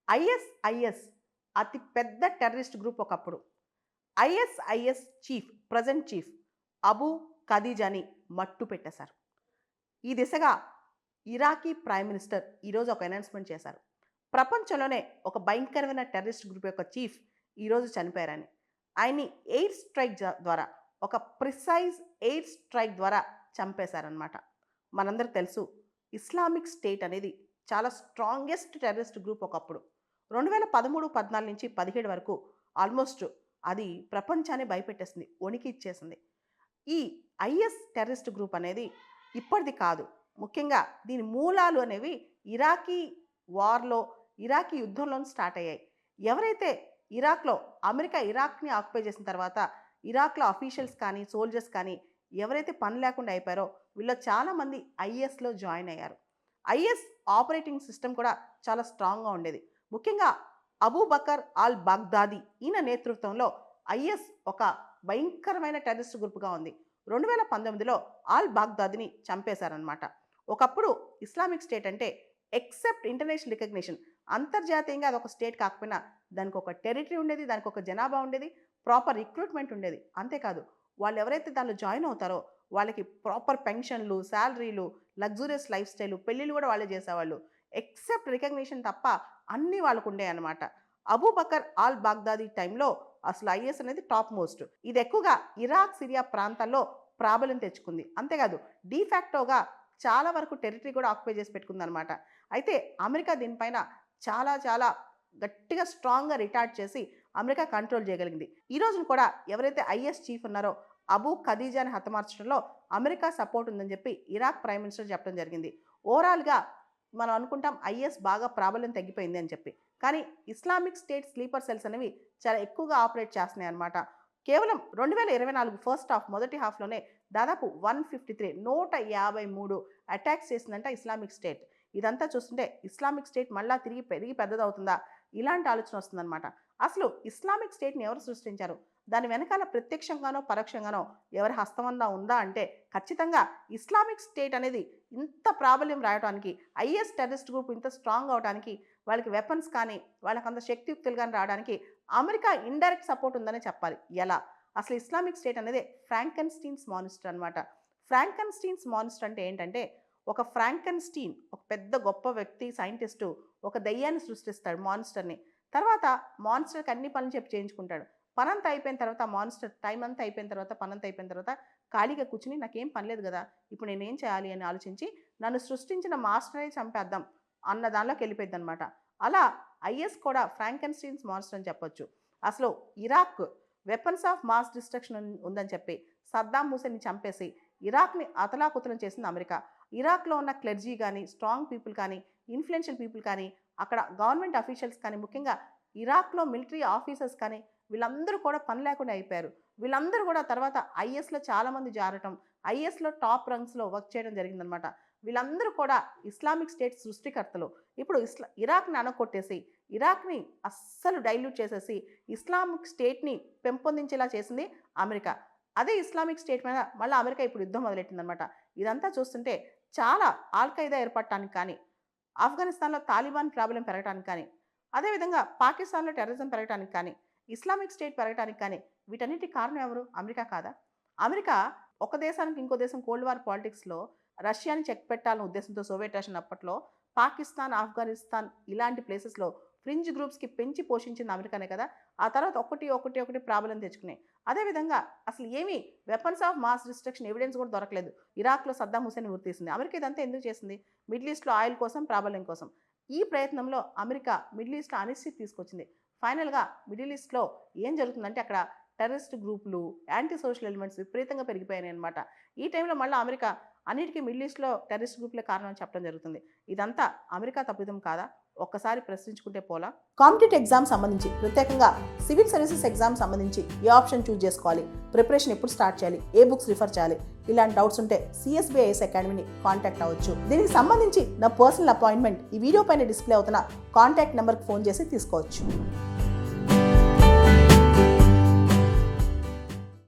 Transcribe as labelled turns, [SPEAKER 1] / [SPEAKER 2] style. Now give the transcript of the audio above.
[SPEAKER 1] ISIS అతి పెద్ద terrorist group ఒకప్పుడు. ISIS chief, present chief Abu ఖదీజాని మట్టు పెట్టేశారు. ఈ దిశగా ఇరాకీ ప్రైమ్ మినిస్టర్ ఈరోజు ఒక అనౌన్స్మెంట్ చేశారు. ప్రపంచంలోనే ఒక భయంకరమైన టెర్రరిస్ట్ గ్రూప్ యొక్క చీఫ్ ఈరోజు చనిపోయారని. ఆయన్ని ఎయిర్ స్ట్రైక్ ద్వారా, ఒక ప్రిసైజ్ ఎయిర్ స్ట్రైక్ ద్వారా చంపేశారనమాట. మనందరికి తెలుసు, ఇస్లామిక్ స్టేట్ అనేది చాలా స్ట్రాంగెస్ట్ టెర్రరిస్ట్ గ్రూప్ ఒకప్పుడు. 2013-14 నుంచి 17 వరకు ఆల్మోస్ట్ అది ప్రపంచాన్ని భయపెట్టేసింది, వణికి ఇచ్చేసింది. ఈ ఐఎస్ టెర్రరిస్ట్ గ్రూప్ అనేది ఇప్పటిది కాదు. ముఖ్యంగా దీని మూలాలు అనేవి ఇరాకీ వార్లో, ఇరాకీ యుద్ధంలో స్టార్ట్ అయ్యాయి. ఎవరైతే ఇరాక్లో, అమెరికా ఇరాక్ని ఆక్యుపై చేసిన తర్వాత ఇరాక్లో అఫీషియల్స్ కానీ, సోల్జర్స్ కానీ ఎవరైతే పని లేకుండా అయిపోయారో వీళ్ళు చాలామంది ఐఎస్లో జాయిన్ అయ్యారు. ఐఎస్ ఆపరేటింగ్ సిస్టమ్ కూడా చాలా స్ట్రాంగ్గా ఉండేది. ముఖ్యంగా అబూ బకర్ అల్ బాగ్దాది ఈయన నేతృత్వంలో ఐఎస్ ఒక భయంకరమైన టెర్రరిస్ట్ గ్రూప్గా ఉంది. 2019లో అల్ బాగ్దాదిని చంపేశారనమాట. ఒకప్పుడు ఇస్లామిక్ స్టేట్ అంటే ఎక్సెప్ట్ ఇంటర్నేషనల్ రికగ్నిషన్, అంతర్జాతీయంగా అదొక స్టేట్ కాకపోయినా దానికి ఒక టెరిటరీ ఉండేది, దానికి ఒక జనాభా ఉండేది, ప్రాపర్ రిక్రూట్మెంట్ ఉండేది. అంతేకాదు వాళ్ళు ఎవరైతే దానిలో జాయిన్ అవుతారో వాళ్ళకి ప్రాపర్ పెన్షన్లు, శాలరీలు, లగ్జూరియస్ లైఫ్ స్టైలు, పెళ్ళిళ్ళు కూడా వాళ్ళే చేసేవాళ్ళు. ఎక్సెప్ట్ రికగ్నిషన్ తప్ప అన్నీ వాళ్ళకు ఉండే అనమాట. అబూ బకర్ అల్ బాగ్దాది టైంలో అసలు ఐఎస్ అనేది టాప్ మోస్ట్. ఇది ఎక్కువగా ఇరాక్, సిరియా ప్రాంతాల్లో ప్రాబల్యం తెచ్చుకుంది. అంతేకాదు డీఫాక్టోగా చాలా వరకు టెరిటరీ కూడా ఆక్యుపై చేసి పెట్టుకుందనమాట. అయితే అమెరికా దీనిపైన చాలా చాలా గట్టిగా స్ట్రాంగ్గా రిటార్ట్ చేసి అమెరికా కంట్రోల్ చేయగలిగింది. ఈ రోజున కూడా ఎవరైతే ఐఎస్ చీఫ్ ఉన్నారో అబూ ఖదీజాని హతమార్చడంలో అమెరికా సపోర్ట్ ఉందని చెప్పి ఇరాక్ ప్రైమ్ మినిస్టర్ చెప్పడం జరిగింది. ఓవరాల్గా మనం అనుకుంటాం ఐఎస్ బాగా ప్రాబల్యం తగ్గిపోయింది అని చెప్పి, కానీ ఇస్లామిక్ స్టేట్ స్లీపర్ సెల్స్ అనేవి చాలా ఎక్కువగా ఆపరేట్ చేస్తున్నాయి అన్నమాట. కేవలం 2024 ఫస్ట్ హాఫ్, మొదటి హాఫ్లోనే దాదాపు 153 అటాక్స్ చేసిందంట ఇస్లామిక్ స్టేట్. ఇదంతా చూస్తుంటే ఇస్లామిక్ స్టేట్ మళ్ళా తిరిగి పెరిగి పెద్దదవుతుందా, ఇలాంటి ఆలోచన వస్తుందన్నమాట. అసలు ఇస్లామిక్ స్టేట్ని ఎవరు సృష్టించారు, దాని వెనకాల ప్రత్యక్షంగానో పరోక్షంగానో ఎవరి హస్తమన్నా ఉందా అంటే ఖచ్చితంగా ఇస్లామిక్ స్టేట్ అనేది ఇంత ప్రాబల్యం రావడానికి, ఐఎస్ టెర్రరిస్ట్ గ్రూప్ ఇంత స్ట్రాంగ్ అవడానికి, వాళ్ళకి వెపన్స్ కానీ, వాళ్ళకి అంత శక్తియుక్తులు కానీ రావడానికి అమెరికా ఇండైరెక్ట్ సపోర్ట్ ఉందనే చెప్పాలి. ఎలా? అసలు ఇస్లామిక్ స్టేట్ అనేది ఫ్రాంకెన్స్టీన్స్ మాన్స్టర్ అనమాట. ఫ్రాంకెన్స్టీన్స్ మాన్స్టర్ అంటే ఏంటంటే, ఒక ఫ్రాంకెన్స్టీన్ ఒక పెద్ద గొప్ప వ్యక్తి, సైంటిస్టు ఒక దయ్యాన్ని సృష్టిస్తాడు, మాన్స్టర్ని. తర్వాత మాన్స్టర్కి అన్ని పనులు చెప్పి చేయించుకుంటాడు. పనంతా అయిపోయిన తర్వాత మాన్స్టర్ టైం అంతా అయిపోయిన తర్వాత, పనంతా అయిపోయిన తర్వాత ఖాళీగా కూర్చుని నాకేం పని లేదు కదా, ఇప్పుడు నేనేం చేయాలి అని ఆలోచించి నన్ను సృష్టించిన మాస్టరే చంపేద్దాం అన్న దానిలోకి వెళ్ళిపోయింది అనమాట. అలా ఐఎస్ కూడా ఫ్రాంకెన్స్టీన్స్ మాన్స్టర్ అని చెప్పొచ్చు. అసలు Iraq weapons of mass destruction ఉందని చెప్పి సద్దాం హుసేన్ని చంపేసి ఇరాక్ని అతలాకుతలం చేసింది అమెరికా. ఇరాక్లో ఉన్న క్లెర్జీ కానీ, స్ట్రాంగ్ పీపుల్ కానీ, ఇన్ఫ్లుయెన్షియల్ పీపుల్ కానీ, అక్కడ గవర్నమెంట్ అఫీషియల్స్ కానీ, ముఖ్యంగా ఇరాక్లో మిలిటరీ ఆఫీసర్స్ కానీ వీళ్ళందరూ కూడా పని లేకుండా అయిపోయారు. వీళ్ళందరూ కూడా తర్వాత ఐఎస్లో చాలామంది జారటం, ఐఎస్లో టాప్ రంగ్స్లో వర్క్ చేయడం జరిగిందనమాట. వీళ్ళందరూ కూడా ఇస్లామిక్ స్టేట్ సృష్టికర్తలు. ఇప్పుడు ఇరాక్ని అనకొట్టేసి, ఇరాక్ని అస్సలు డైల్యూట్ చేసేసి ఇస్లామిక్ స్టేట్ని పెంపొందించేలా చేసింది అమెరికా. అదే ఇస్లామిక్ స్టేట్ మీద మళ్ళీ అమెరికా ఇప్పుడు యుద్ధం మొదలెట్టిందనమాట. ఇదంతా చూస్తుంటే చాలా ఆల్ఖైదా ఏర్పడటానికి కానీ, ఆఫ్ఘనిస్తాన్లో తాలిబాన్ ప్రాబ్లం పెరగడానికి కానీ, అదేవిధంగా పాకిస్తాన్లో టెర్రరిజం పెరగడానికి కానీ, ఇస్లామిక్ స్టేట్ పెరగడానికి కానీ వీటన్నిటికి కారణం ఎవరు? అమెరికా కాదా? అమెరికా ఒక దేశానికి ఇంకో దేశం కోల్డ్ వార్ పాలిటిక్స్లో రష్యాని చెక్ పెట్టాలన్న ఉద్దేశంతో సోవియట్ రష్యన్ అప్పట్లో పాకిస్తాన్, ఆఫ్ఘనిస్తాన్ ఇలాంటి ప్లేసెస్లో ఫ్రింజ్ గ్రూప్స్కి పెంచి పోషించింది అమెరికానే కదా. ఆ తర్వాత ఒకటి ప్రాబ్లం తెచ్చుకున్నాయి. అదేవిధంగా అసలు ఏమీ weapons of mass destruction evidence కూడా దొరకలేదు. ఇరాక్లో సద్దాం హుసేన్ గుర్తిస్తుంది. అమెరికా ఇదంతా ఎందుకు చేసింది? మిడిల్ ఈస్ట్లో ఆయిల్ కోసం, ప్రాబల్యం కోసం. ఈ ప్రయత్నంలో అమెరికా మిడిల్ ఈస్ట్లో అనిశ్చితి తీసుకొచ్చింది. ఫైనల్గా మిడిల్ ఈస్ట్లో ఏం జరుగుతుందంటే అక్కడ టెర్రరిస్ట్ గ్రూపులు, యాంటీ సోషల్ ఎలిమెంట్స్ విపరీతంగా పెరిగిపోయాయి అనమాట. ఈ టైంలో మళ్ళీ అమెరికా అన్నిటికీ మిడిల్ ఈస్ట్లో టెర్రరిస్ట్ గ్రూప్లే కారణం అని చెప్పడం జరుగుతుంది. ఇదంతా అమెరికా తప్పిదం కాదా? ఒక్కసారి ప్రశ్నించుకుంటే పోలా. కాంపిటేటివ్ ఎగ్జామ్ సంబంధించి, ప్రత్యేకంగా సివిల్ సర్వీసెస్ ఎగ్జామ్ సంబంధించి ఏ ఆప్షన్ చూస్ చేసుకోవాలి, ప్రిపరేషన్ ఎప్పుడు స్టార్ట్ చేయాలి, ఏ బుక్స్ రిఫర్ చేయాలి, ఇలాంటి డౌట్స్ ఉంటే CSBIS అకాడమీని కాంటాక్ట్ అవ్వచ్చు. దీనికి సంబంధించి నా పర్సనల్ అపాయింట్మెంట్ ఈ వీడియో పైన డిస్ప్లే అవుతున్న కాంటాక్ట్ నెంబర్కి ఫోన్ చేసి తీసుకోవచ్చు.